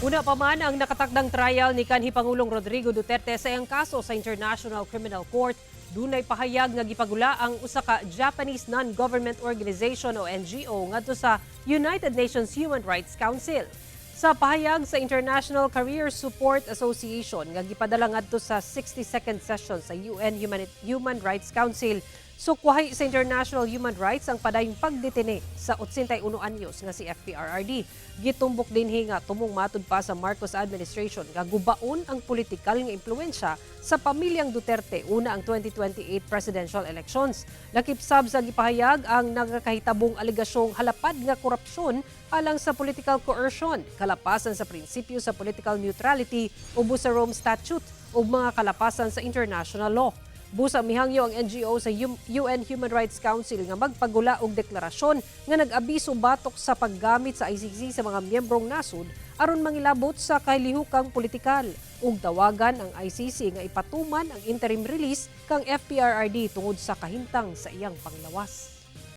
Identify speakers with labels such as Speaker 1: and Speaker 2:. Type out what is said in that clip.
Speaker 1: Una pa man ang nakatakdang trial ni kanhi Pangulong Rodrigo Duterte sa iyang kaso sa International Criminal Court, dunay pahayag nga gipagula ang usa ka Japanese non-government organization o NGO ngadto sa United Nations Human Rights Council. Sa pahayag sa International Career Support Association nga gipadala ngadto sa 62nd session sa UN Human Rights Council, sukwahay sa International Human Rights ang padayong pagdetene sa 81 anyos nga si FPRRD. Gitumbok dinhi nga tumong matud pa sa Marcos administration nga gubaon ang politikal nga impluwensya sa pamilyang Duterte una ang 2028 presidential elections. Lakip sab sa gipahayag ang nagakahitabong aligasyong halapad nga korupsyon alang sa political coercion, kalapasan sa prinsipyo sa political neutrality ubo sa Rome Statute ug mga kalapasan sa international law. Busa mihangyo ang NGO sa UN Human Rights Council nga magpagula og deklarasyon nga nag-abiso batok sa paggamit sa ICC sa mga miyembrong nasud aron mangilabot sa kahilihukang politikal ug tawagan ang ICC nga ipatuman ang interim release kang FPRRD tungod sa kahintang sa iyang panglawas.